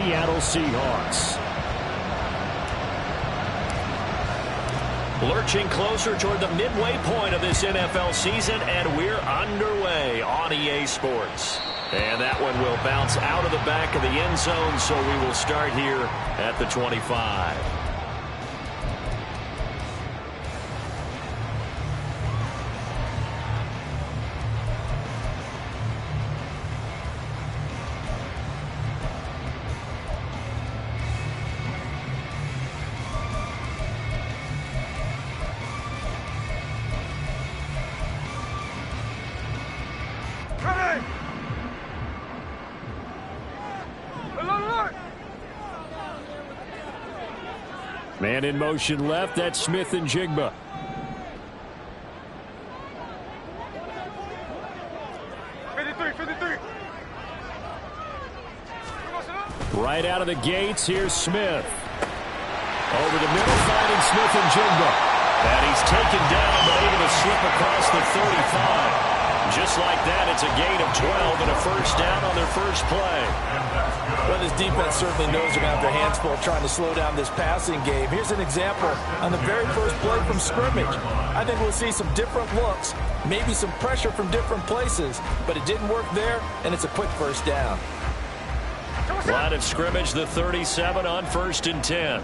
Seattle Seahawks. Lurching closer toward the midway point of this NFL season, and we're underway on EA Sports. And that one will bounce out of the back of the end zone, so we will start here at the 25. Man in motion left, that's Smith and Jigba. Right out of the gates, here's Smith. Over the middle, finding Smith and Jigba. And he's taken down, but able to slip across the 35. Just like that, it's a gain of 12 and a first down on their first play. Well, this defense certainly knows they're going to have their hands full trying to slow down this passing game. Here's an example on the very first play from scrimmage. I think we'll see some different looks, maybe some pressure from different places, but it didn't work there, and it's a quick first down. Line of scrimmage, the 37 on 1st and 10.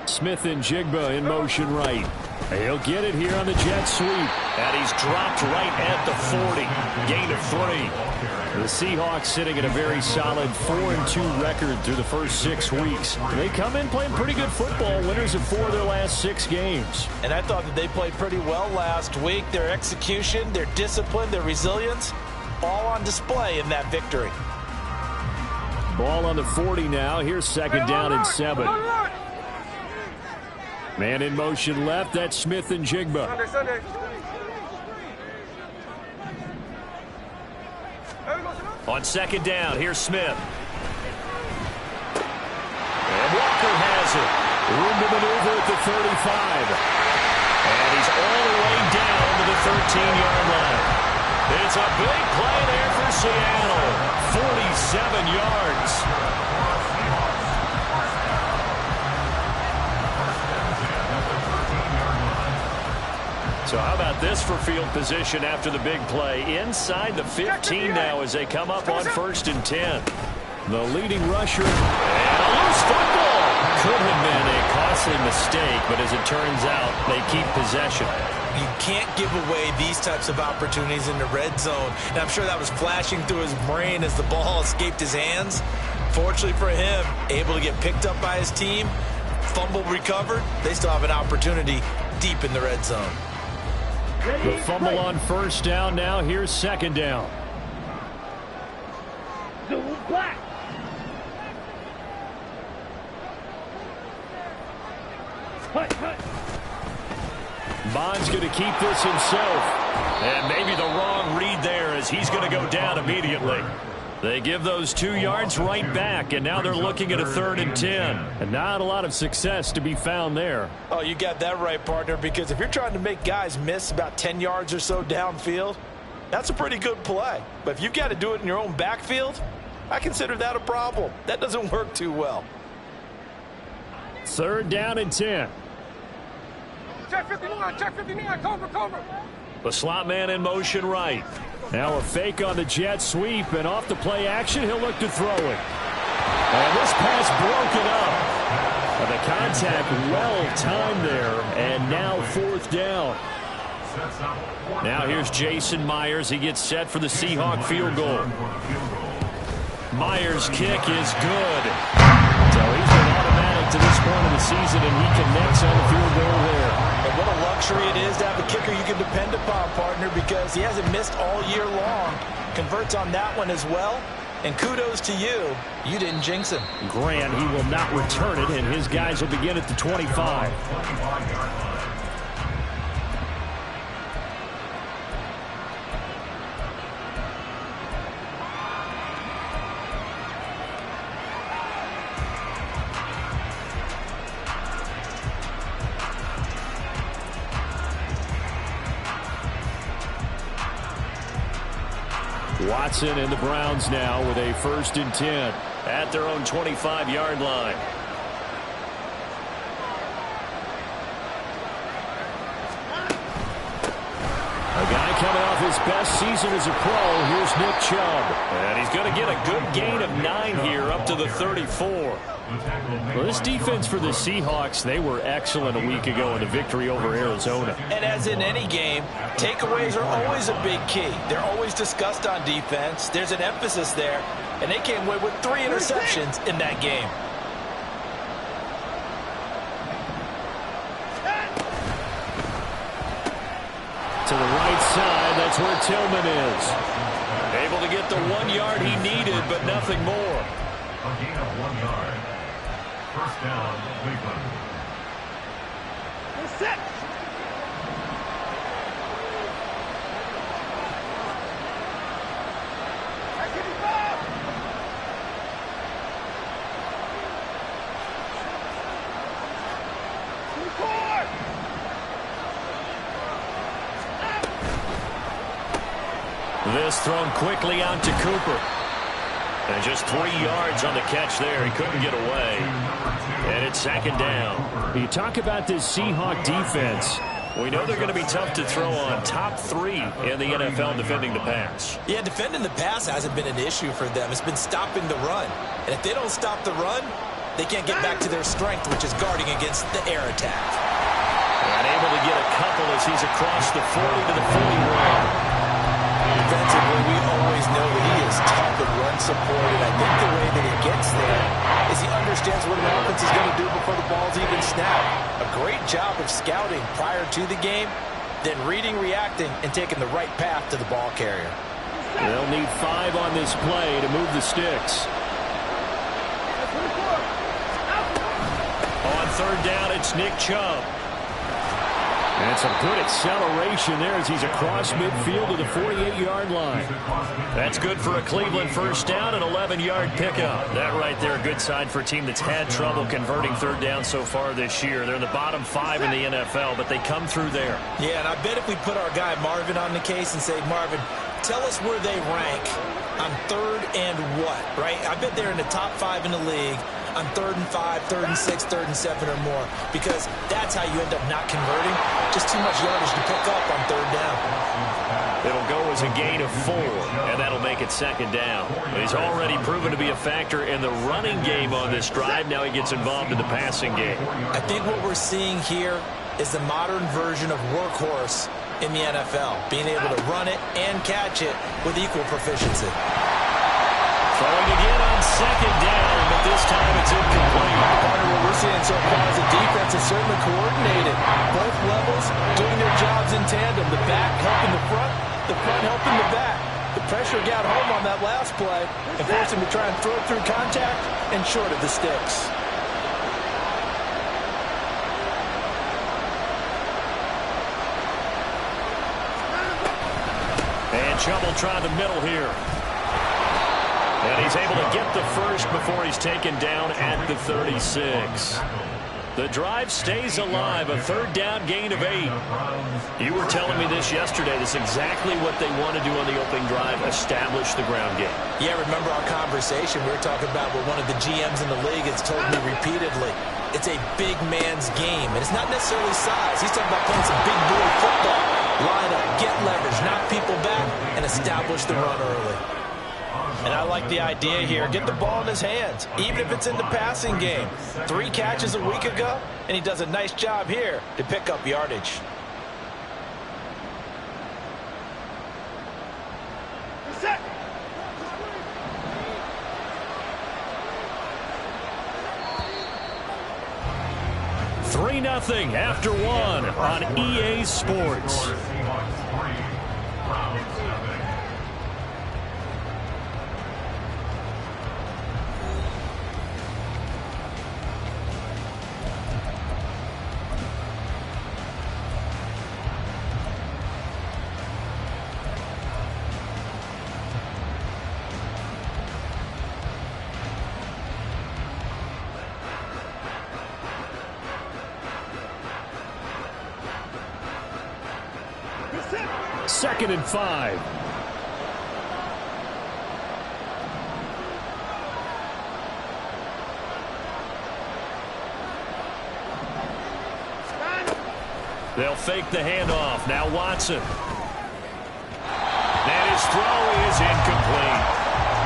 Smith and Jigba in motion right. He'll get it here on the jet sweep. And he's dropped right at the 40. Gain of 3. The Seahawks sitting at a very solid 4-2 record through the first 6 weeks. They come in playing pretty good football, winners of 4 of their last 6 games. And I thought that they played pretty well last week. Their execution, their discipline, their resilience, all on display in that victory. Ball on the 40 now. Here's 2nd down and 7. Man in motion left, that's Smith and Jigba. On 2nd down, here's Smith. And Walker has it. Room to maneuver at the 35. And he's all the way down to the 13-yard line. It's a big play there for Seattle. 47 yards. So how about this for field position after the big play? Inside the 15 now as they come up on 1st and 10. The leading rusher, and a loose football. Could have been a costly mistake, but as it turns out, they keep possession. You can't give away these types of opportunities in the red zone. And I'm sure that was flashing through his brain as the ball escaped his hands. Fortunately for him, able to get picked up by his team, fumble recovered. They still have an opportunity deep in the red zone. The fumble on 1st down now. Here's 2nd down. Bond's going to keep this himself. And maybe the wrong read there as he's going to go down immediately. They give those 2 yards right back, and now they're looking at a 3rd and 10. And not a lot of success to be found there. Oh, you got that right, partner, because if you're trying to make guys miss about 10 yards or so downfield, that's a pretty good play. But if you've got to do it in your own backfield, I consider that a problem. That doesn't work too well. 3rd down and 10. Check 59, cover. The slot man in motion right. Now a fake on the jet sweep, and off the play action, he'll look to throw it. And this pass broken up. And the contact well timed there, and now 4th down. Now here's Jason Myers. He gets set for the Seahawk field goal. Myers' kick is good. So he's been automatic to this point of the season, and he connects on the field goal there. And what a luxury it is to have a kicker you can depend upon, partner, because he hasn't missed all year long. Converts on that one as well. And kudos to you. You didn't jinx him. Grant, he will not return it, and his guys will begin at the 25. Watson and the Browns now with a 1st and 10 at their own 25-yard line. A guy coming off his best season as a pro. Here's Nick Chubb. And he's going to get a good gain of 9 here up to the 34. Well, this defense for the Seahawks, they were excellent a week ago in the victory over Arizona. And as in any game, takeaways are always a big key. They're always discussed on defense. There's an emphasis there, and they came away with 3 interceptions in that game. To the right side, that's where Tillman is. Able to get the 1 yard he needed, but nothing more. A gain of 1 yard. 1st down, Cleveland. Set. This thrown quickly out to Cooper. And just 3 yards on the catch there. He couldn't get away. And it's 2nd down. You talk about this Seahawk defense. We know they're going to be tough to throw on. Top 3 in the NFL defending the pass. Yeah, defending the pass hasn't been an issue for them. It's been stopping the run. And if they don't stop the run, they can't get back to their strength, which is guarding against the air attack. And able to get a couple as he's across the 40 to the 41. Defensively, we always know that he is tough and run supported. I think the way that he gets there is he understands what an offense is going to do before the ball's even snapped. A great job of scouting prior to the game, then reading, reacting, and taking the right path to the ball carrier. They'll need 5 on this play to move the sticks. On 3rd down, it's Nick Chubb. And some good acceleration there as he's across midfield to the 48-yard line. That's good for a Cleveland 1st down, an 11-yard pickup. That right there, a good sign for a team that's had trouble converting 3rd down so far this year. They're in the bottom 5 in the NFL, but they come through there. Yeah, and I bet if we put our guy Marvin on the case and say, Marvin, tell us where they rank on 3rd and what, right? I bet they're in the top 5 in the league on 3rd and 5, 3rd and 6, 3rd and 7 or more, because that's how you end up not converting. Just too much yardage to pick up on 3rd down. It'll go as a gain of 4, and that'll make it 2nd down. He's already proven to be a factor in the running game on this drive. Now he gets involved in the passing game. I think what we're seeing here is the modern version of workhorse in the NFL, being able to run it and catch it with equal proficiency. Throwing again on 2nd down, but this time it's incomplete. Partner, what we're seeing so far is the defense is certainly coordinated. Both levels doing their jobs in tandem. The back helping the front helping the back. The pressure got home on that last play and forced him to try and throw through contact and short of the sticks. And Chubb will try the middle here. And he's able to get the 1st before he's taken down at the 36. The drive stays alive, a 3rd down gain of 8. You were telling me this yesterday. This is exactly what they want to do on the opening drive, establish the ground game. Yeah, remember our conversation. We were talking about what one of the GMs in the league has told me repeatedly. It's a big man's game, and it's not necessarily size. He's talking about playing some big boy football. Line up, get leverage, knock people back, and establish the run early. And I like the idea here. Get the ball in his hands, even if it's in the passing game. 3 catches a week ago, and he does a nice job here to pick up yardage. Set. 3-0 after 1 on EA Sports. Second and 5. They'll fake the handoff. Now Watson. And his throw is incomplete.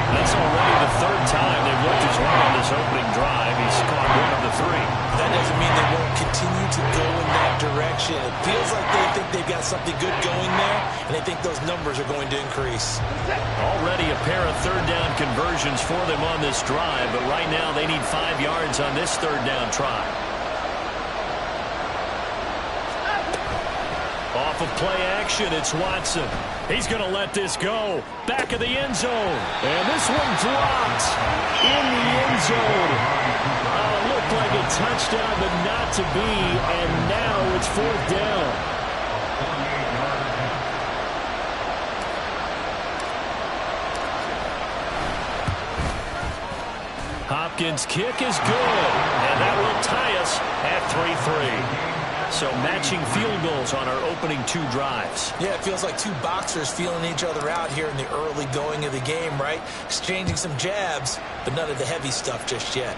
That's already the third time they've looked his way on this opening drive. He's caught one of the three. That doesn't mean they won't continue to go in that direction. It feels like they think they've got something good going there, and they think those numbers are going to increase. Already a pair of third down conversions for them on this drive, but right now they need 5 yards on this third down try. Off of play action, it's Watson. He's going to let this go. Back of the end zone. And this one dropped in the end zone. It looked like a touchdown, but not to be. And now it's fourth down. Hopkins' kick is good. And that will tie us at 3-3. So matching field goals on our opening 2 drives. Yeah, it feels like 2 boxers feeling each other out here in the early going of the game, right? Exchanging some jabs, but none of the heavy stuff just yet.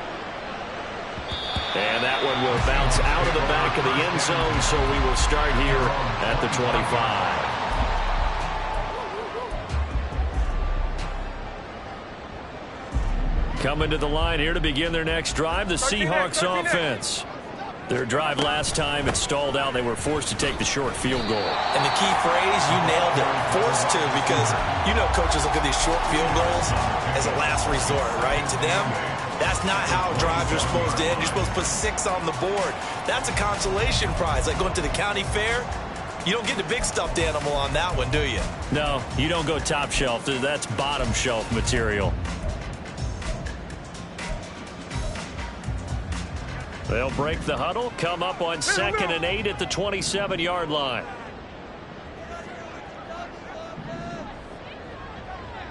And that one will bounce out of the back of the end zone, so we will start here at the 25. Coming to the line here to begin their next drive, the Seahawks offense. Their drive last time, it stalled out. They were forced to take the short field goal. And the key phrase, you nailed it, forced to, because you know coaches look at these short field goals as a last resort, right? To them, that's not how drives are supposed to end. You're supposed to put 6 on the board. That's a consolation prize, like going to the county fair. You don't get the big stuffed animal on that one, do you? No, you don't go top shelf. That's bottom shelf material. They'll break the huddle, come up on 2nd and 8 at the 27-yard line.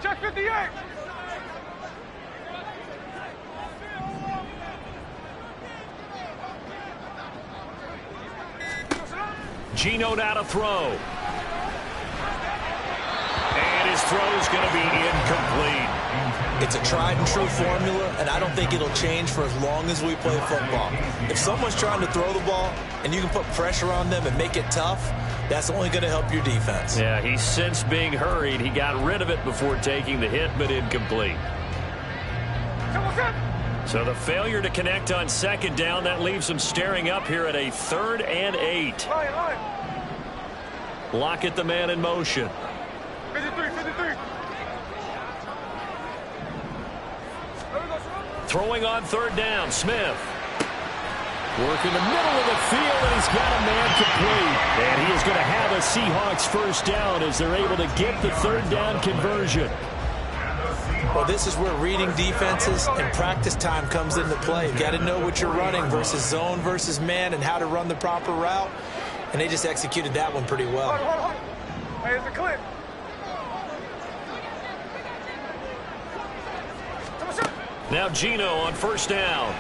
Check 58. Geno now to throw. And his throw is going to be incomplete. It's a tried-and-true formula, and I don't think it'll change for as long as we play football. If someone's trying to throw the ball and you can put pressure on them and make it tough, that's only going to help your defense. Yeah, he's since being hurried. He got rid of it before taking the hit, but incomplete. So the failure to connect on 2nd down, that leaves him staring up here at a 3rd and 8. Lockett, the man in motion. 53. Throwing on 3rd down, Smith. Working the middle of the field, and he's got a man complete. And he is going to have a Seahawks first down as they're able to get the 3rd down conversion. Well, this is where reading defenses and practice time comes into play. You've got to know what you're running versus zone versus man and how to run the proper route. And they just executed that one pretty well. Hey, it's a clip. Now Geno on 1st down.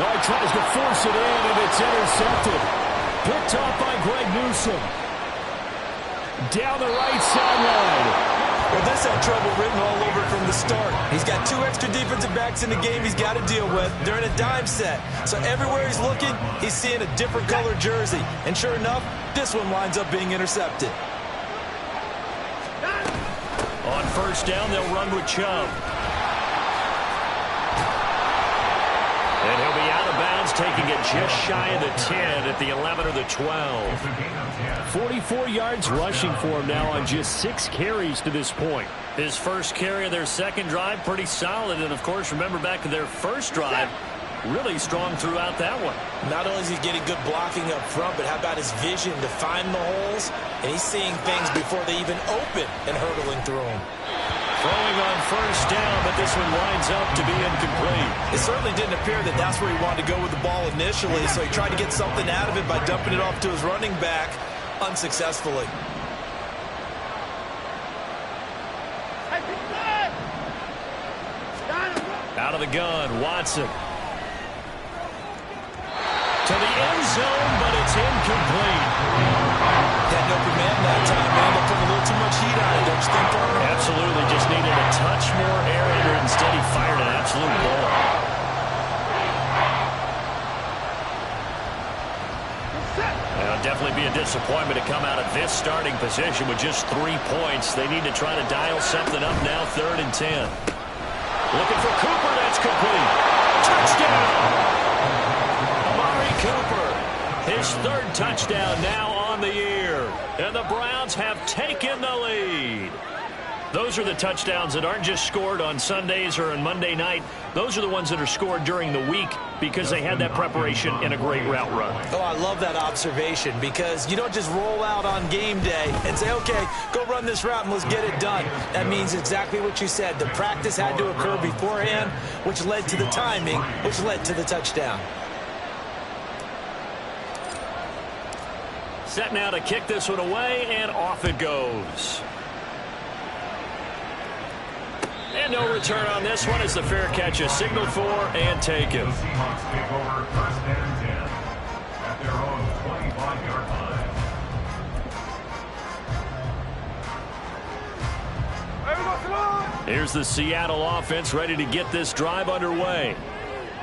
Oh, he tries to force it in, and it's intercepted. Picked off by Greg Newsome. Down the right sideline. Well, this had trouble written all over it from the start. He's got 2 extra defensive backs in the game he's got to deal with. They're in a dime set. So everywhere he's looking, he's seeing a different color jersey. And sure enough, this one winds up being intercepted. On 1st down, they'll run with Chubb. And he'll be out of bounds, taking it just shy of the 10 at the 11 or the 12. 44 yards rushing for him now on just 6 carries to this point. His first carry of their 2nd drive, pretty solid. And, of course, remember back to their first drive, really strong throughout that one. Not only is he getting good blocking up front, but how about his vision to find the holes? And he's seeing things before they even open and hurtling through them. Throwing on 1st down, but this one winds up to be incomplete. It certainly didn't appear that that's where he wanted to go with the ball initially, so he tried to get something out of it by dumping it off to his running back unsuccessfully. Out of the gun, Watson. To the end zone, but it's incomplete. Had no command that time, man. They're putting a little too much heat on it, don't you think, Farmer? Absolutely. Just needed a touch more air under it. Instead, he fired an absolute bullet. definitely be a disappointment to come out of this starting position with just 3 points. They need to try to dial something up now, 3rd and 10. Looking for Cooper, that's complete. Touchdown! Amari Cooper, his 3rd touchdown now on the year. And the Browns have taken the lead. Those are the touchdowns that aren't just scored on Sundays or on Monday night. Those are the ones that are scored during the week because they had that preparation and a great route run. Oh, I love that observation because you don't just roll out on game day and say, okay, go run this route and let's get it done. That means exactly what you said. The practice had to occur beforehand, which led to the timing, which led to the touchdown. Set now to kick this one away, and off it goes. And no return on this one as the fair catch is signaled for and taken. The Seahawks take over 1st and 10 at their own 25-yard line. Here's the Seattle offense ready to get this drive underway.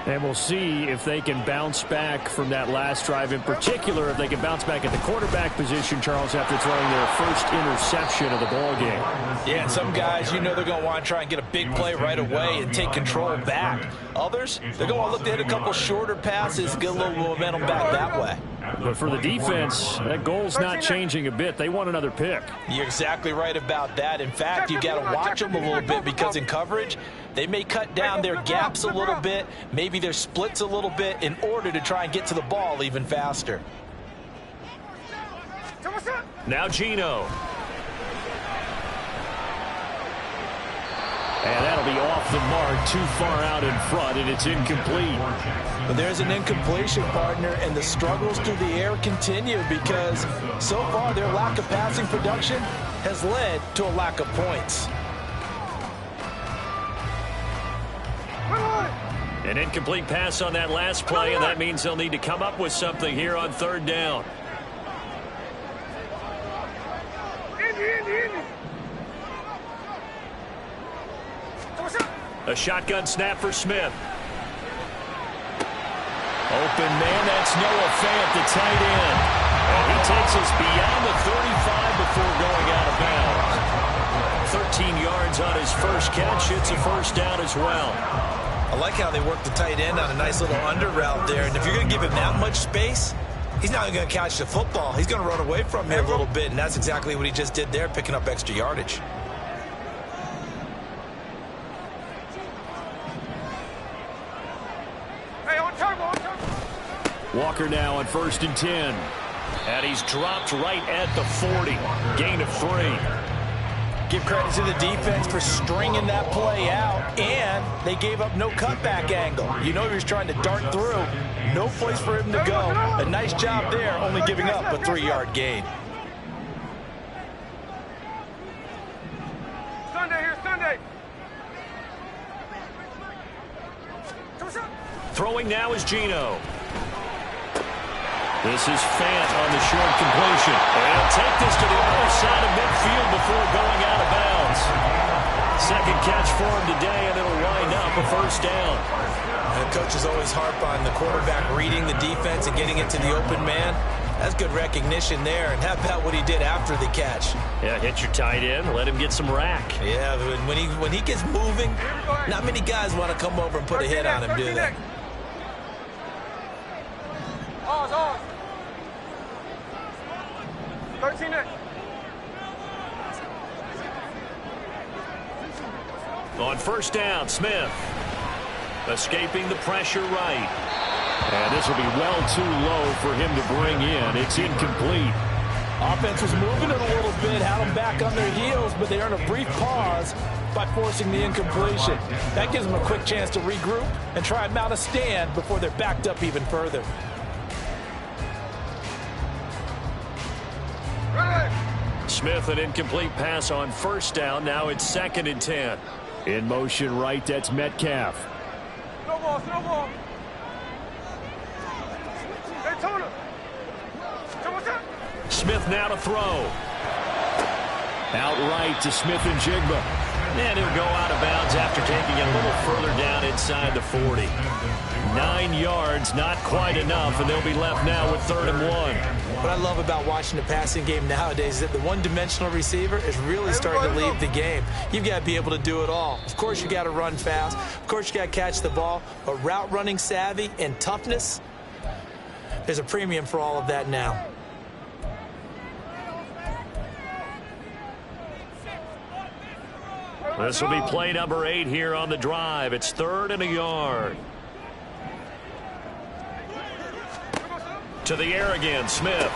And we'll see if they can bounce back from that last drive. In particular, if they can bounce back at the quarterback position, Charles, after throwing their first interception of the ball game. Yeah, and some guys, you know they're going to want to try and get a big play right away and take control back. Others, they're going to look to hit a couple shorter passes, get a little momentum back that way. But for the defense, that goal's not changing a bit. They want another pick. You're exactly right about that. In fact, you got to watch them a little bit because in coverage, they may cut down their gaps a little bit, maybe their splits a little bit in order to try and get to the ball even faster. Now Geno. And that'll be off the mark, too far out in front, and it's incomplete. But there's an incompletion, partner, and the struggles through the air continue because so far their lack of passing production has led to a lack of points. An incomplete pass on that last play, and that means they'll need to come up with something here on 3rd down. A shotgun snap for Smith. Open man, that's Noah Fant, the tight end. And he takes us beyond the 35 before going out of bounds. 13 yards on his first catch. It's a 1st down as well. I like how they work the tight end on a nice little under route there. And if you're going to give him that much space, he's not going to catch the football. He's going to run away from you a little bit, and that's exactly what he just did there, picking up extra yardage. Walker now on 1st and 10. And he's dropped right at the 40. Gain of 3. Give credit to the defense for stringing that play out, and they gave up no cutback angle. You know he was trying to dart through. No place for him to go. A nice job there, only giving up a 3-yard gain. Sunday here, Sunday. Throwing now is Geno. This is Fant on the short completion. And he'll take this to the other side of midfield before going out of bounds. 2nd catch for him today, and it'll wind up a 1st down. The coaches always harp on the quarterback reading the defense and getting it to the open man. That's good recognition there. And how about what he did after the catch? Yeah, hit your tight end, let him get some rack. Yeah, when he gets moving, not many guys want to come over and put a hit on him, do they? Ours. 13 X. On 1st down, Smith. Escaping the pressure right. And this will be well too low for him to bring in. It's incomplete. Offense was moving it a little bit, had them back on their heels, but they earn a brief pause by forcing the incompletion. That gives them a quick chance to regroup and try and mount a stand before they're backed up even further. Smith, an incomplete pass on 1st down. Now it's 2nd and 10. In motion right, that's Metcalf. Snowball. Hey, Tona. Smith now to throw. Outright to Smith and Jigba. And he'll go out of bounds after taking it a little further down inside the 40. 9 yards, not quite enough, and they'll be left now with 3rd and 1. What I love about watching the passing game nowadays is that the one-dimensional receiver is really starting to leave the game. You've got to be able to do it all. Of course, you got to run fast. Of course, you got to catch the ball. But route running savvy and toughness, there's a premium for all of that now. This will be play number 8 here on the drive. It's 3rd and a yard. To the air again, Smith.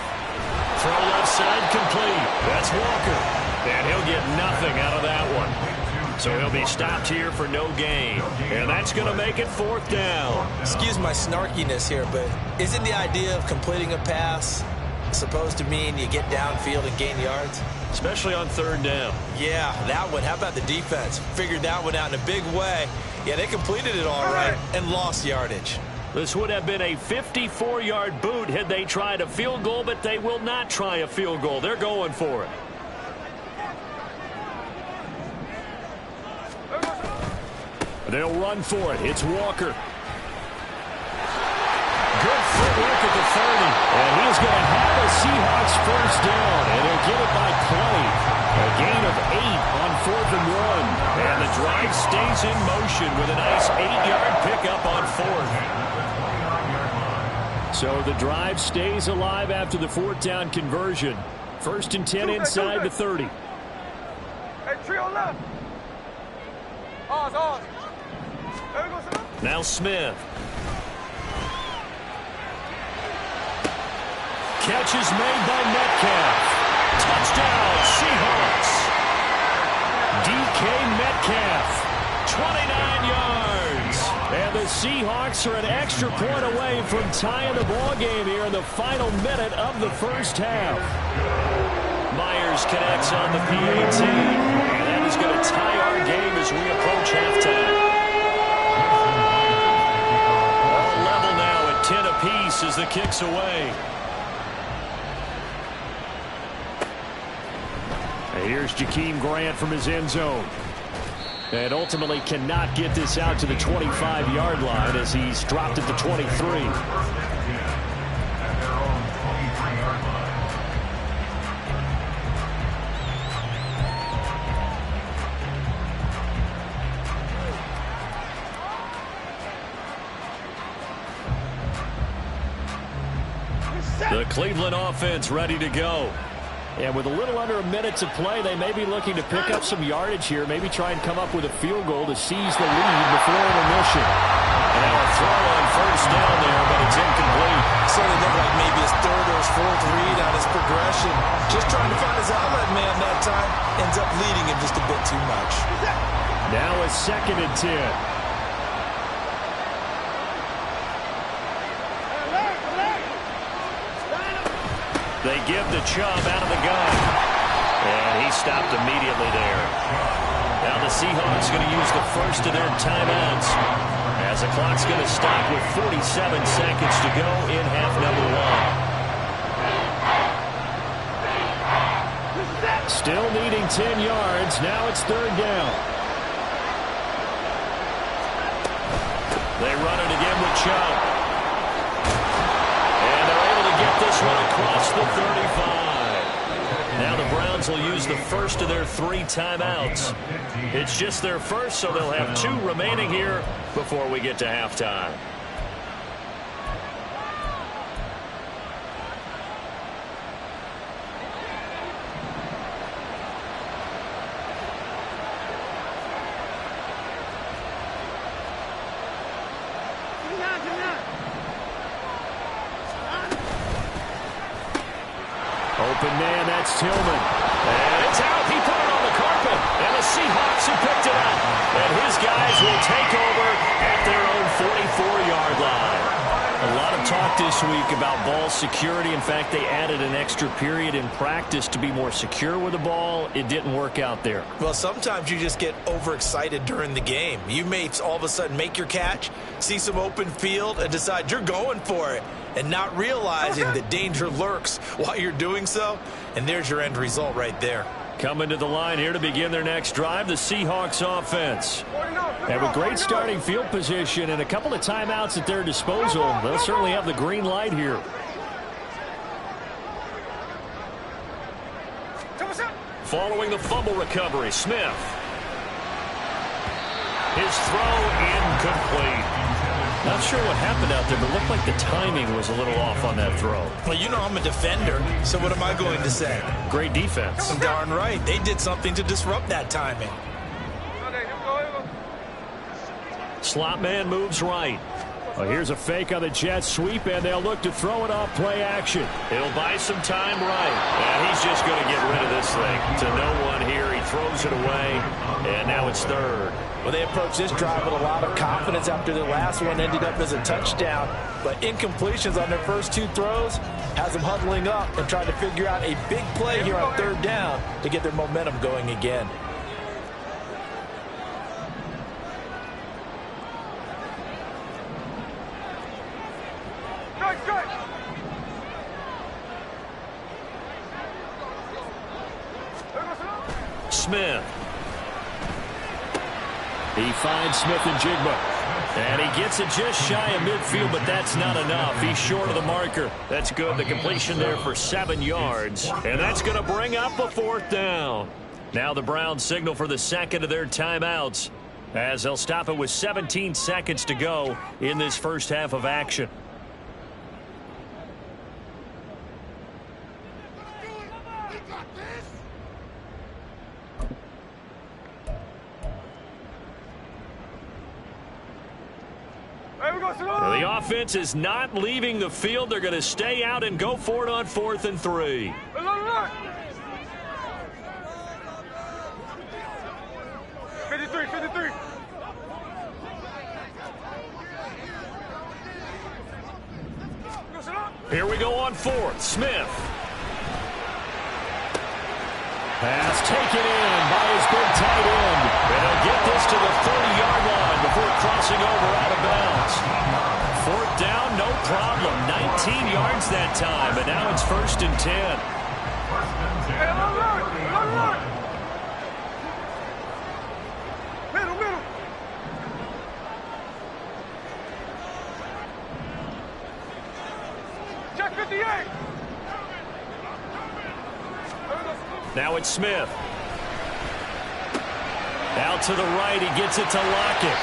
Throw left side complete. That's Walker. And he'll get nothing out of that one. So he'll be stopped here for no gain. And that's going to make it 4th down. Excuse my snarkiness here, but isn't the idea of completing a pass supposed to mean you get downfield and gain yards? Especially on 3rd down. Yeah, that one. How about the defense? Figured that one out in a big way. Yeah, they completed it all right and lost yardage. This would have been a 54-yard boot had they tried a field goal, but they will not try a field goal. They're going for it. They'll run for it. It's Walker. Good footwork at the 30. And he's going to have a Seahawks 1st down, and he'll get it by play. A gain of 8 on 4th and 1. And the drive stays in motion with a nice 8-yard pickup on 4th. So the drive stays alive after the 4th down conversion. 1st and 10 inside the 30. Hey, trio left. Ours. There we go, sir. Now Smith. Catch is made by Metcalf. Touchdown, Seahawks. DK Metcalf, 29 yards. And the Seahawks are an extra point away from tying the ball game here in the final minute of the 1st half. Myers connects on the PAT. And that is going to tie our game as we approach halftime. All level now at 10 apiece as the kick's away. Here's Jakeem Grant from his end zone. And ultimately cannot get this out to the 25-yard line as he's dropped at the 23. The Cleveland offense ready to go. And with a little under a minute to play, they may be looking to pick up some yardage here, maybe try and come up with a field goal to seize the lead before intermission. And now a throw on 1st down there, but it's incomplete. Certainly looked like maybe his 3rd or his 4th read on his progression. Just trying to find his outlet man that time. Ends up leading him just a bit too much. Now a 2nd and 10. They give the Chubb out of the gun. And he stopped immediately there. Now the Seahawks going to use the 1st of their timeouts as the clock's going to stop with 47 seconds to go in half number 1. Still needing 10 yards. Now it's 3rd down. They run it again with Chubb. Get this one across the 35. Now the Browns will use the 1st of their 3 timeouts. It's just their 1st, so they'll have 2 remaining here before we get to halftime. Open man, that's Tillman. And it's out. He put it on the carpet. And the Seahawks have picked it up. And his guys will take over at their own 44-yard line. A lot of talk this week about ball security. In fact, they added an extra period in practice to be more secure with the ball. It didn't work out there. Well, sometimes you just get overexcited during the game. You may all of a sudden make your catch, see some open field, and decide you're going for it, and not realizing the danger lurks while you're doing so. And there's your end result right there. Coming to the line here to begin their next drive, the Seahawks offense. And with great starting field position and a couple of timeouts at their disposal, they'll certainly have the green light here. Following the fumble recovery, Smith. His throw incomplete. Not sure what happened out there, but it looked like the timing was a little off on that throw. Well, you know I'm a defender, so what am I going to say? Great defense. Darn right. They did something to disrupt that timing. Slot man moves right. Well, here's a fake on the jet sweep, and they'll look to throw it off play action. It'll buy some time right. And he's just going to get rid of this thing. To no one here. He throws it away, and now it's third. Well, they approached this drive with a lot of confidence after the last one ended up as a touchdown. But incompletions on their first two throws has them huddling up and trying to figure out a big play here on third down to get their momentum going again. Smith. He finds Smith and Jigba. And he gets it just shy of midfield, but that's not enough. He's short of the marker. That's good. The completion there for 7 yards. And that's going to bring up a fourth down. Now the Browns signal for the second of their timeouts, as they'll stop it with 17 seconds to go in this first half of action. The offense is not leaving the field. They're going to stay out and go for it on 4th and 3. 53. Here we go on 4th. Smith. Pass taken in by his big tight end. And he'll get this to the 30-yard line before crossing over out of bounds. 4th down, no problem. 19 yards that time, and now it's 1st and 10. Middle. Check 58. Now it's Smith. Out to the right, he gets it to Lockett.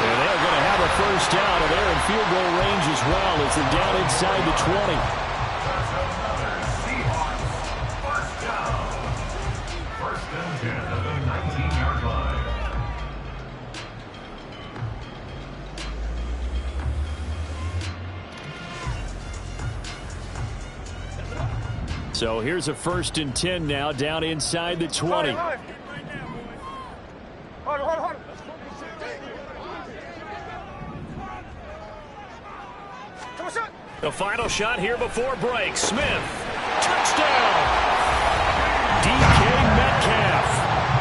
And they're going to have a first down, and they're in field goal range as well as they're down inside the 20. Seahawks, first down. 1st and 10 at the 19-yard line. So here's a 1st and 10 now, down inside the 20. Hold. The final shot here before break. Smith. Touchdown. DK Metcalf.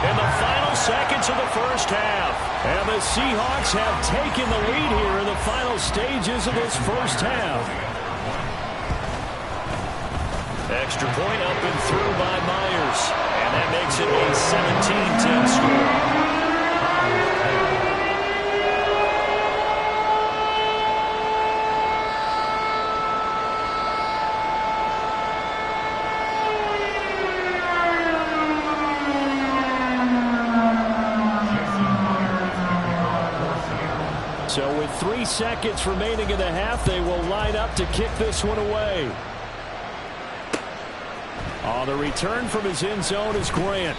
In the final seconds of the first half. And the Seahawks have taken the lead here in the final stages of this first half. Extra point up and through by Myers. And that makes it a 17-10 score. So with 3 seconds remaining in the half, they will line up to kick this one away. On the return from his end zone is Grant.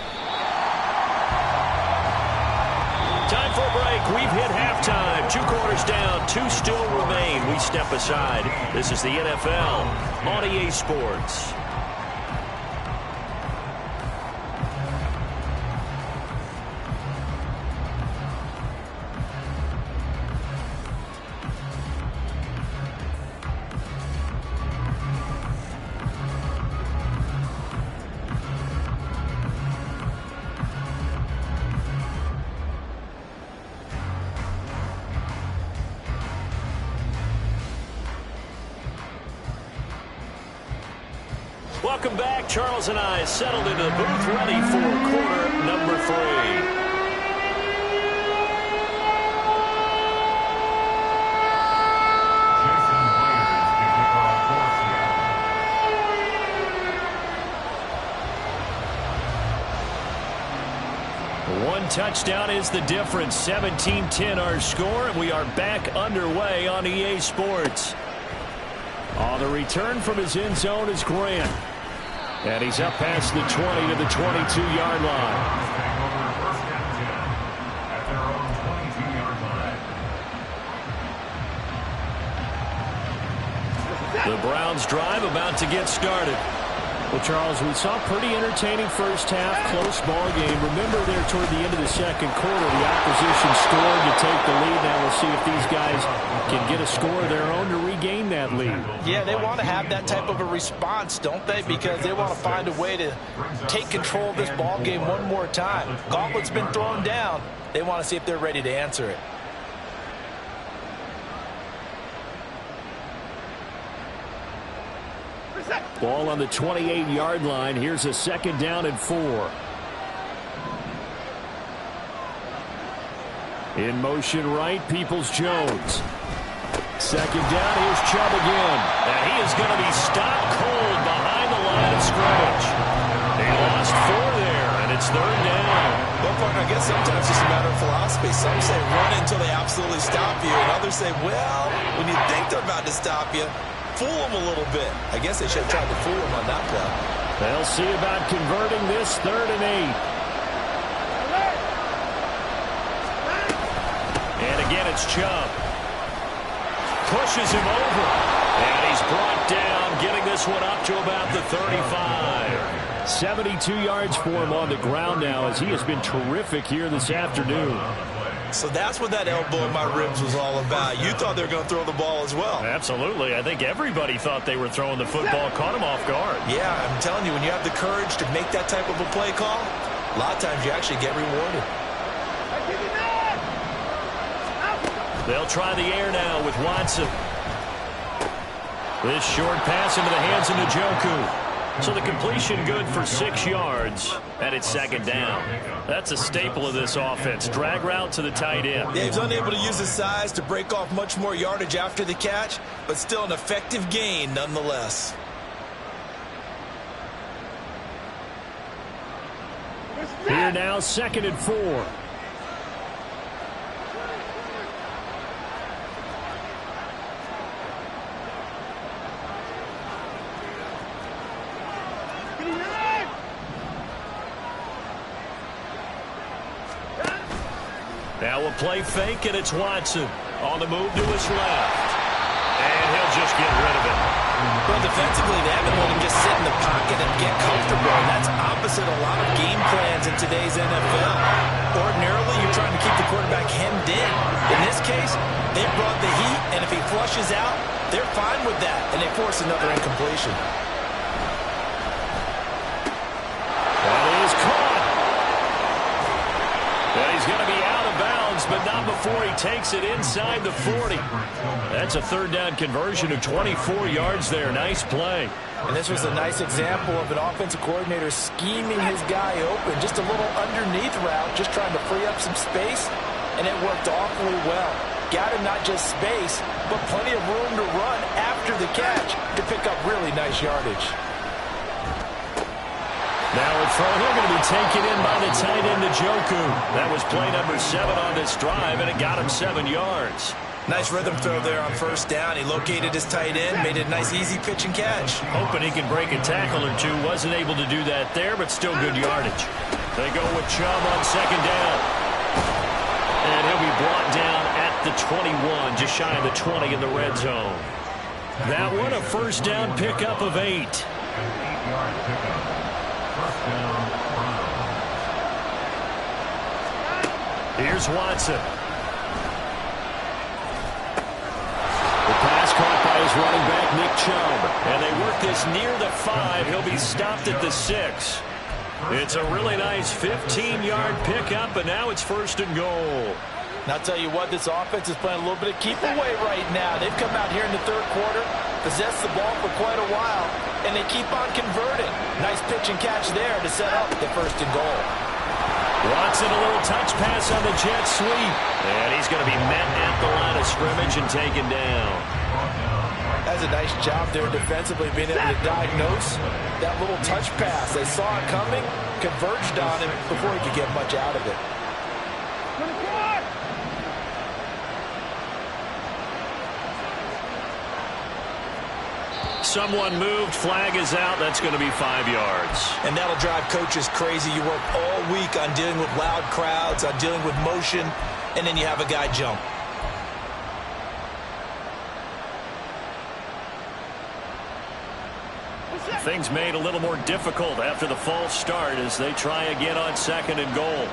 Time for a break. We've hit halftime. 2 quarters down, 2 still remain. We step aside. This is the NFL on EA Sports. Welcome back. Charles and I settled into the booth, ready for quarter number 3. One touchdown is the difference. 17-10 our score, and we are back underway on EA Sports. On the return from his end zone is Grant. And he's up past the 20 to the 22-yard line. The Browns drive about to get started. Well, Charles, we saw a pretty entertaining first half, close ball game. Remember there toward the end of the second quarter, the opposition scored to take the lead. Now we'll see if these guys can get a score of their own to regain that lead. Yeah, they want to have that type of a response, don't they? Because they want to find a way to take control of this ball game one more time. Gauntlet's been thrown down. They want to see if they're ready to answer it. Ball on the 28-yard line. Here's a 2nd down and 4. In motion right, Peoples-Jones. 2nd down, here's Chubb again. And he is going to be stopped cold behind the line of scrimmage. They lost 4 there, and it's 3rd down. Well, partner, I guess sometimes it's just a matter of philosophy. Some say run until they absolutely stop you, and others say, well, when you think they're about to stop you, fool them a little bit. I guess they should have tried to fool them on that play. They'll see about converting this 3rd and 8. And again, it's Chubb. Pushes him over. And he's brought down, getting this one up to about the 35. 72 yards for him on the ground now, as he has been terrific here this afternoon. So that's what that elbow in my ribs was all about. You thought they were going to throw the ball as well. Absolutely. I think everybody thought they were throwing the football, caught him off guard. Yeah, I'm telling you, when you have the courage to make that type of a play call, a lot of times you actually get rewarded. They'll try the air now with Watson. This short pass into the hands of Njoku. So the completion good for 6 yards, and it's 2nd down. That's a staple of this offense. Drag route to the tight end. Yeah, he's unable to use his size to break off much more yardage after the catch, but still an effective gain nonetheless. Here now, 2nd and 4. Now we'll play fake, and it's Watson on the move to his left. And he'll just get rid of it. Well, defensively, they haven't let him just sit in the pocket and get comfortable. And that's opposite a lot of game plans in today's NFL. Ordinarily, you're trying to keep the quarterback hemmed in. In this case, they brought the heat, and if he flushes out, they're fine with that, and they force another incompletion. That is caught. And he's going to be out of bounds, but not before he takes it inside the 40. That's a 3rd down conversion of 24 yards there. Nice play. And this was a nice example of an offensive coordinator scheming his guy open. Just a little underneath route, just trying to free up some space, and it worked awfully well. Got him not just space, but plenty of room to run after the catch to pick up really nice yardage. Now a throw, he'll going to be taken in by the tight end Njoku. That was play number 7 on this drive, and it got him 7 yards. Nice rhythm throw there on 1st down. He located his tight end, made it a nice easy pitch and catch. Hoping he can break a tackle or two. Wasn't able to do that there, but still good yardage. They go with Chubb on 2nd down. And he'll be brought down at the 21, just shy of the 20 in the red zone. That one a 1st down pickup of 8. Here's Watson. The pass caught by his running back, Nick Chubb. And they work this near the 5. He'll be stopped at the 6. It's a really nice 15-yard pickup, and now it's 1st and goal. And I'll tell you what, this offense is playing a little bit of keep away right now. They've come out here in the 3rd quarter, possessed the ball for quite a while, and they keep on converting. Nice pitch and catch there to set up the 1st and goal. Watson, a little touch pass on the jet sweep. And he's going to be met at the line of scrimmage and taken down. That's a nice job there defensively, being able to diagnose that little touch pass. They saw it coming, converged on him before he could get much out of it. Someone moved, flag is out. That's going to be 5 yards. And that'll drive coaches crazy. You work all week on dealing with loud crowds, on dealing with motion, and then you have a guy jump. Things made a little more difficult after the false start as they try again on 2nd and goal.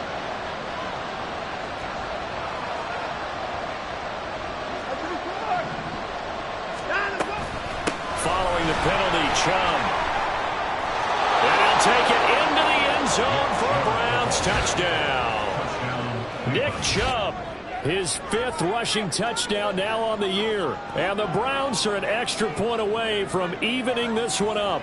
Following the penalty, Chubb. And he'll take it into the end zone for a Browns touchdown. Nick Chubb, his 5th rushing touchdown now on the year. And the Browns are an extra point away from evening this one up.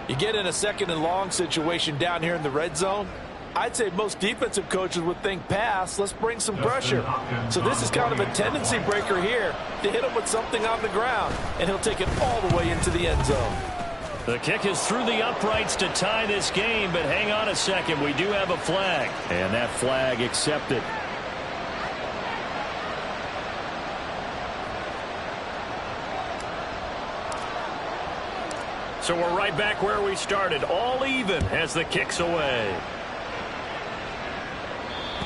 You get in a 2nd and long situation down here in the red zone. I'd say most defensive coaches would think pass, let's bring some pressure. So this is kind of a tendency breaker here to hit him with something on the ground, and he'll take it all the way into the end zone. The kick is through the uprights to tie this game, but hang on a second, we do have a flag. And that flag accepted. So we're right back where we started, all even as the kick's away.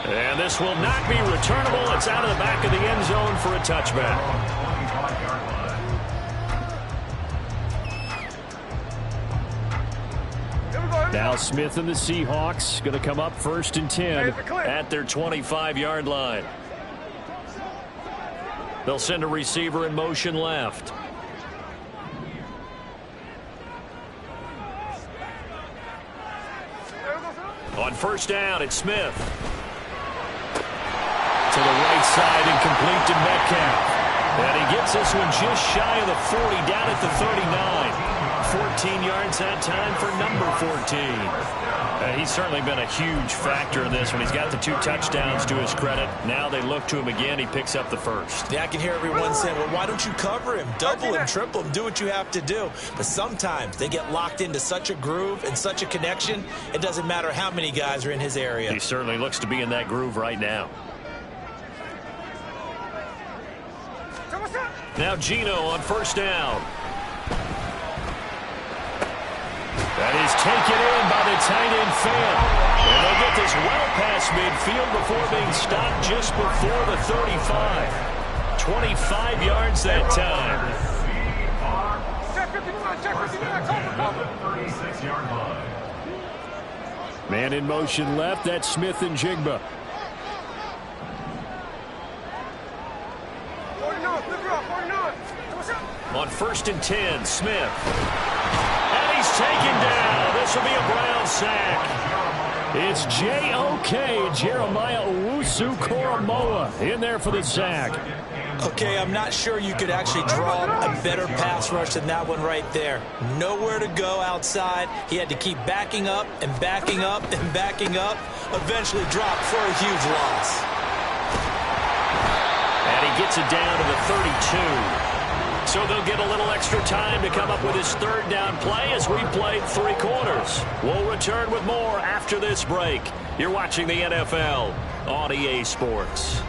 And this will not be returnable. It's out of the back of the end zone for a touchback. Now Smith and the Seahawks going to come up 1st and 10 at their 25-yard line. They'll send a receiver in motion left. On 1st down, it's Smith. To the right side and complete to Metcalf. And he gets this one just shy of the 40, down at the 39. 14 yards that time for number 14. He's certainly been a huge factor in this one. He's got the 2 touchdowns to his credit. Now they look to him again. He picks up the 1st. Yeah, I can hear everyone saying, well, why don't you cover him? Double him, triple him, do what you have to do. But sometimes they get locked into such a groove and such a connection, it doesn't matter how many guys are in his area. He certainly looks to be in that groove right now. Now Gino on 1st down. That is taken in by the tight end Fan. And they'll get this well past midfield before being stopped just before the 35. 25 yards that time. Man in motion left. That's Smith and Jigba. On 1st and 10, Smith. And he's taken down. This will be a Browns sack. It's J.O.K. Jeremiah Owusu-Koramoah in there for the sack. Okay, I'm not sure you could actually draw a better pass rush than that one right there. Nowhere to go outside. He had to keep backing up and backing up and backing up. Eventually dropped for a huge loss. And he gets it down to the 32. So they'll get a little extra time to come up with his 3rd down play as we played 3 quarters. We'll return with more after this break. You're watching the NFL on EA Sports.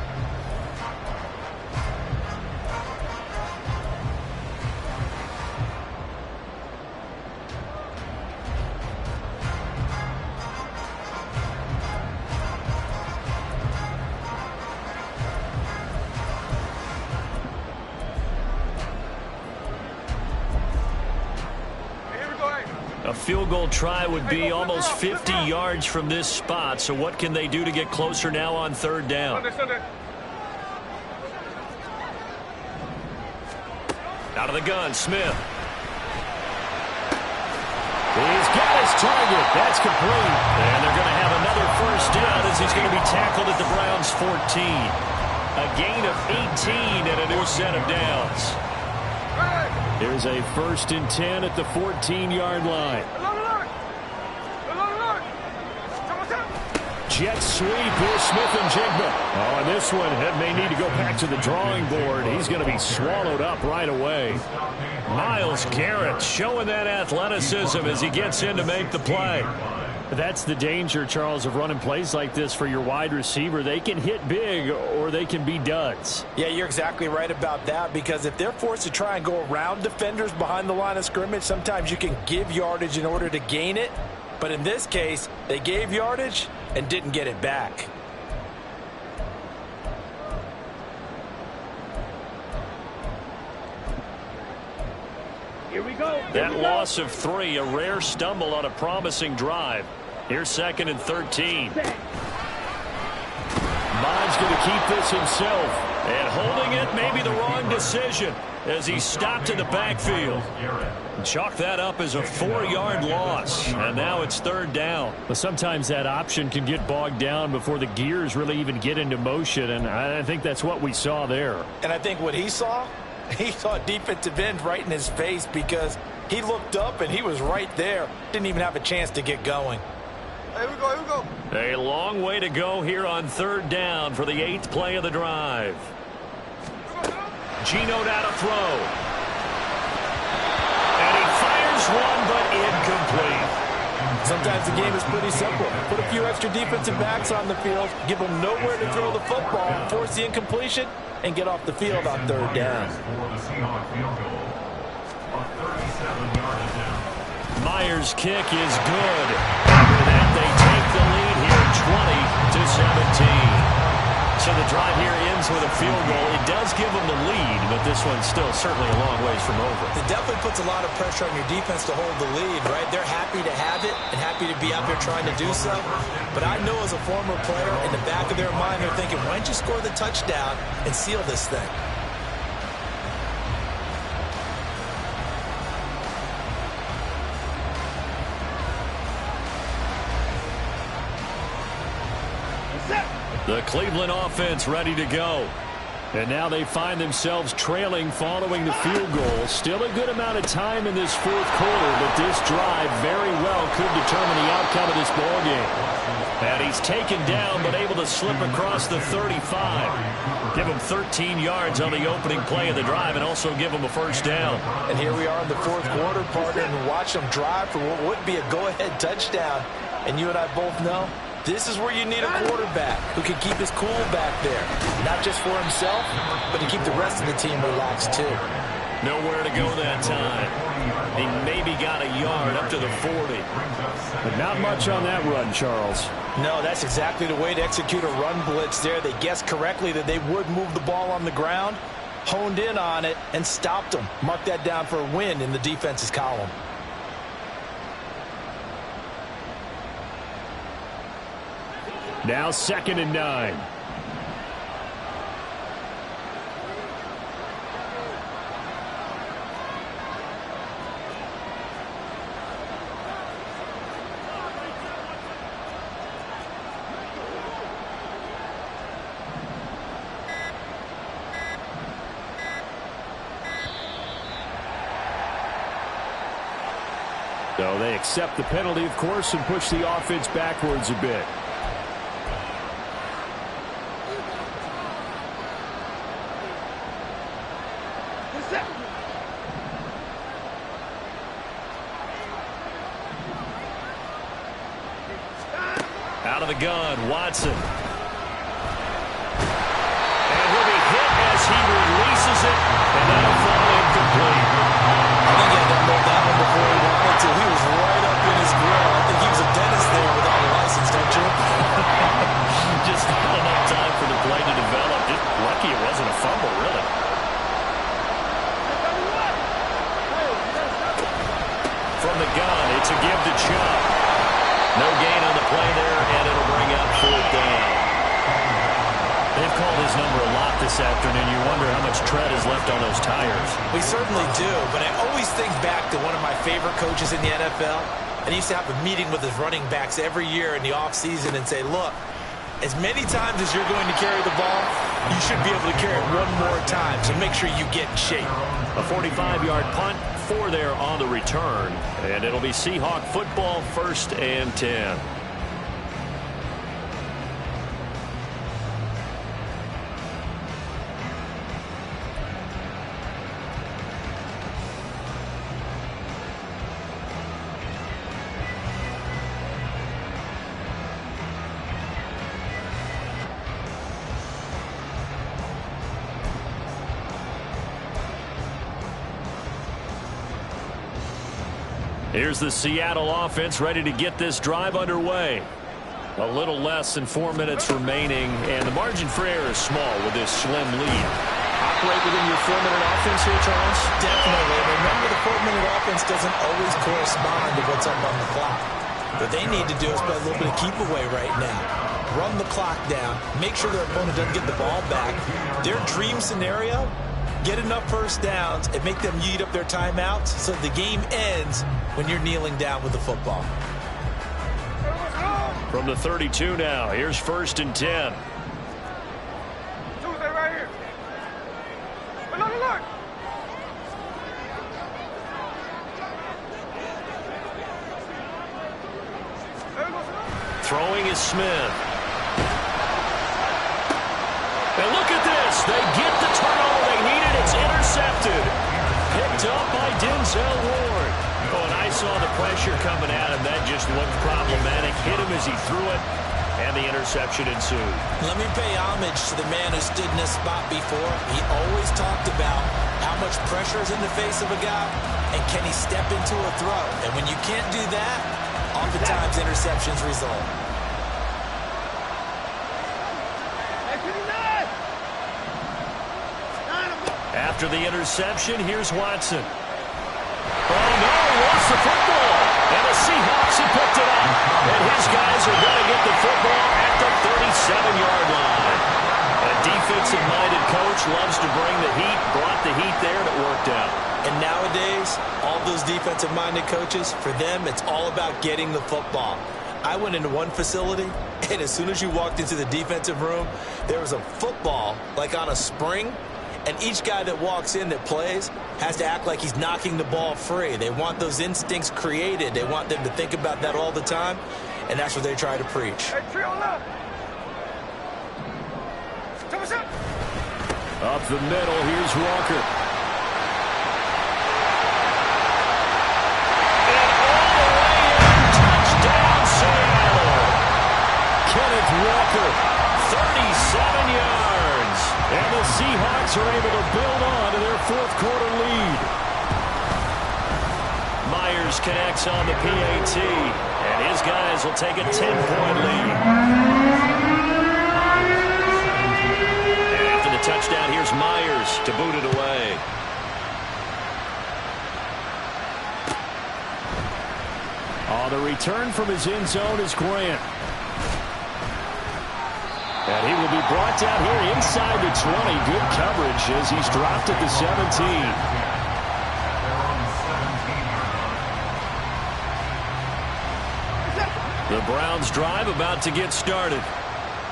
A field goal try would be almost 50 yards from this spot. So what can they do to get closer now on 3rd down? Out of the gun, Smith. He's got his target. That's complete. And they're going to have another 1st down as he's going to be tackled at the Browns' 14. A gain of 18 and a new set of downs. Here's a 1st and 10 at the 14-yard line. jet sweep. Here's Smith-Njigba. Oh, and this one may need to go back to the drawing board. He's going to be swallowed up right away. Myles Garrett showing that athleticism as he gets in to make the play. That's the danger, Charles, of running plays like this for your wide receiver. They can hit big or they can be duds. Yeah, you're exactly right about that, because if they're forced to try and go around defenders behind the line of scrimmage, sometimes you can give yardage in order to gain it. But in this case, they gave yardage and didn't get it back. Here we go. That loss of 3, a rare stumble on a promising drive. Here's 2nd and 13. Bond's going to keep this himself. And holding it may be the wrong decision as he stopped in the backfield. Chalk that up as a 4-yard loss. And now it's 3rd down. But sometimes that option can get bogged down before the gears really even get into motion. And I think that's what we saw there. And I think what he saw defensive end right in his face, because he looked up and he was right there. Didn't even have a chance to get going. Here we go, here we go. A long way to go here on 3rd down for the 8th play of the drive. Geno now to throw. And he fires one, but incomplete. Sometimes the game is pretty simple. Put a few extra defensive backs on the field, give them nowhere to throw the football, force the incompletion, and get off the field on 3rd down. Myers' kick is good. With that, they take the lead here, 20-17. So the drive here ends with a field goal. It does give them the lead, but this one's still certainly a long ways from over. It definitely puts a lot of pressure on your defense to hold the lead, right? They're happy to have it and happy to be out there trying to do so. But I know as a former player, in the back of their mind, they're thinking, why don't you score the touchdown and seal this thing? The Cleveland offense ready to go. And now they find themselves trailing following the field goal. Still a good amount of time in this 4th quarter, but this drive very well could determine the outcome of this ballgame. And he's taken down, but able to slip across the 35. Give him 13 yards on the opening play of the drive and also give him a 1st down. And here we are in the 4th quarter, partner, and watch them drive for what would be a go-ahead touchdown. And you and I both know, this is where you need a quarterback who can keep his cool back there. Not just for himself, but to keep the rest of the team relaxed too. Nowhere to go that time. He maybe got a yard up to the 40. But not much on that run, Charles. No, that's exactly the way to execute a run blitz there. They guessed correctly that they would move the ball on the ground, honed in on it, and stopped them. Mark that down for a win in the defense's column. Now 2nd and 9. So they accept the penalty, of course, and push the offense backwards a bit. Out of the gun, Watson. And he'll be hit as he releases it, and that'll fall incomplete. I think he had to unload that one before he wanted to. He was right up in his grill. I think he was a dentist there without a license, don't you? Just not enough time for the play to develop. Just lucky it wasn't a fumble, really. From the gun, it's a give to Chubb. No gain on the play there, and it'll bring up 4th down. They've called his number a lot this afternoon. You wonder how much tread is left on those tires. We certainly do, but I always think back to one of my favorite coaches in the NFL. And he used to have a meeting with his running backs every year in the offseason and say, look, as many times as you're going to carry the ball, you should be able to carry it one more time, so make sure you get in shape. A 45-yard punt, 4 there on the return, and it'll be Seahawk football, 1st and 10. Here's the Seattle offense ready to get this drive underway. A little less than 4 minutes remaining, and the margin for error is small with this slim lead. Operate within your 4-minute offense here, Charles? Definitely. Remember, the 4-minute offense doesn't always correspond to what's up on the clock. What they need to do is play a little bit of keep away right now. Run the clock down. Make sure their opponent doesn't get the ball back. Their dream scenario, get enough first downs and make them eat up their timeouts so the game ends when you're kneeling down with the football. From the 32 now, here's 1st and 10. Tuesday right here. Look. Throwing is Smith. And look at this. They get the turnover they needed. It's intercepted. Picked up by Denzel Ward. Oh, and I saw the pressure coming at him. That just looked problematic. Hit him as he threw it, and the interception ensued. Let me pay homage to the man who stood in this spot before. He always talked about how much pressure is in the face of a guy, and can he step into a throw. And when you can't do that, oftentimes interceptions result. After the interception, here's Watson. Oh, no, he lost the football. And the Seahawks have picked it up. And his guys are going to get the football at the 37-yard line. A defensive-minded coach loves to bring the heat, brought the heat there, and it worked out. And nowadays, all those defensive-minded coaches, for them, it's all about getting the football. I went into one facility, and as soon as you walked into the defensive room, there was a football, like on a spring, and each guy that walks in that plays has to act like he's knocking the ball free. They want those instincts created. They want them to think about that all the time, and that's what they try to preach. Up the middle, here's Walker. And all the way in, touchdown Seattle. Kenneth Walker, 37 yards. And the Seahawks are able to build on to their 4th quarter lead. Myers connects on the PAT, and his guys will take a 10-point lead. And after the touchdown, here's Myers to boot it away. On the return from his end zone is Grant. And he will be brought down here inside the 20. Good coverage as he's dropped at the 17. The Browns drive about to get started.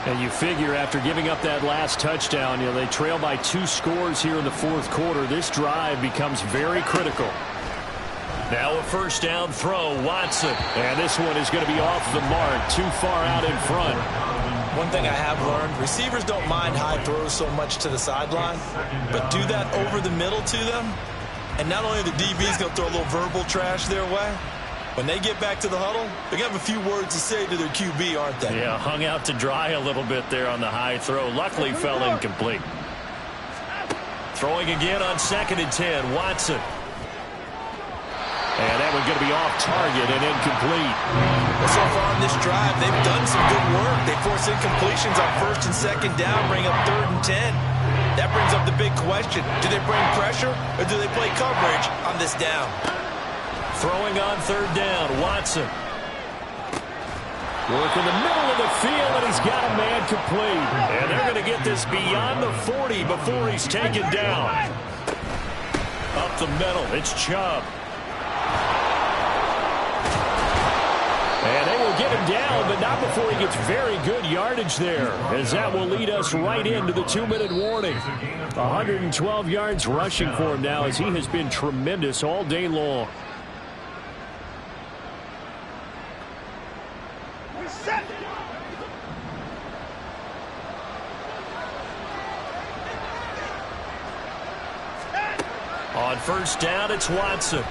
And you figure after giving up that last touchdown, they trail by 2 scores here in the 4th quarter. This drive becomes very critical. Now a 1st down throw, Watson. And this one is going to be off the mark, too far out in front. One thing I have learned, receivers don't mind high throws so much to the sideline, but do that over the middle to them, and not only are the DBs going to throw a little verbal trash their way, when they get back to the huddle, they're going to have a few words to say to their QB, aren't they? Yeah, hung out to dry a little bit there on the high throw. Luckily fell incomplete. Throwing again on 2nd and 10, Watson. And that one's going to be off target and incomplete. Well, so far on this drive, they've done some good work. They force incompletions on 1st and 2nd down, bring up 3rd and 10. That brings up the big question. Do they bring pressure or do they play coverage on this down? Throwing on 3rd down, Watson. Work in the middle of the field, and he's got a man complete. And they're going to get this beyond the 40 before he's taken down. Up the middle, it's Chubb. And they will get him down, but not before he gets very good yardage there, as that will lead us right into the 2-minute warning. 112 yards rushing for him now, as he has been tremendous all day long. On 1st down, it's Watson.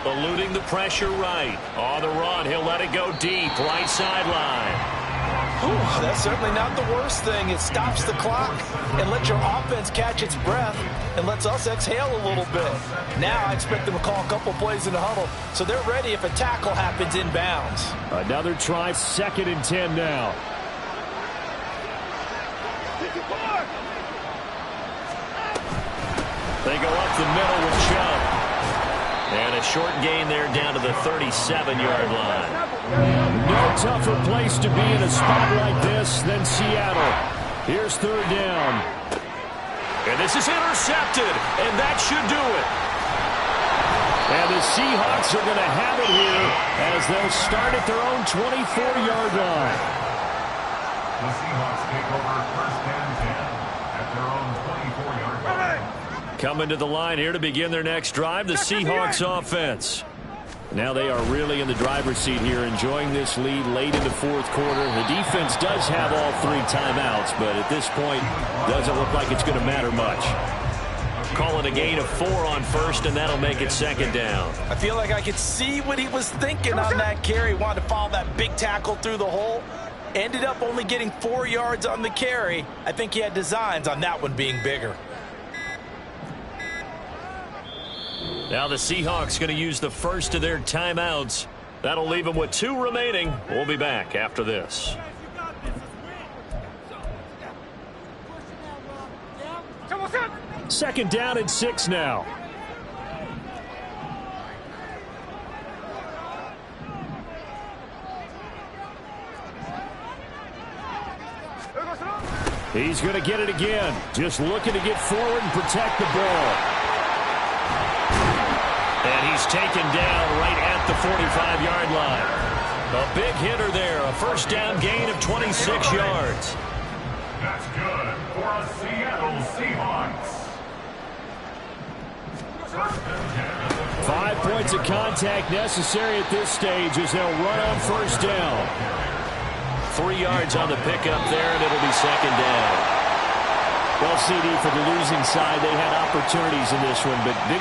Eluding the pressure right. On the run, he'll let it go deep. Right sideline. Ooh, that's certainly not the worst thing. It stops the clock and lets your offense catch its breath and lets us exhale a little bit. Now I expect them to call a couple plays in the huddle so they're ready if a tackle happens inbounds. Another try, 2nd and 10 now. They go up the middle with Chubb. And a short gain there down to the 37-yard line. No tougher place to be in a spot like this than Seattle. Here's 3rd down. And this is intercepted, and that should do it. And the Seahawks are going to have it here as they'll start at their own 24-yard line. The Seahawks take over 1st and 10 at their own 24-yard line. Coming to the line here to begin their next drive, the Seahawks offense. Now they are really in the driver's seat here, enjoying this lead late in the 4th quarter. The defense does have all 3 timeouts, but at this point, doesn't look like it's going to matter much. Calling a gain of 4 on 1st, and that'll make it 2nd down. I feel like I could see what he was thinking on that carry. Wanted to follow that big tackle through the hole. Ended up only getting 4 yards on the carry. I think he had designs on that one being bigger. Now the Seahawks going to use the first of their timeouts. That'll leave them with 2 remaining. We'll be back after this. Second down and 6 now. He's going to get it again. Just looking to get forward and protect the ball. And he's taken down right at the 45-yard line. A big hitter there. A 1st down gain of 26 yards. That's good for a Seattle Seahawks. 5 points of contact necessary at this stage as they'll run on 1st down. 3 yards on the pickup there, and it'll be 2nd down. Well, CD, for the losing side, they had opportunities in this one, but big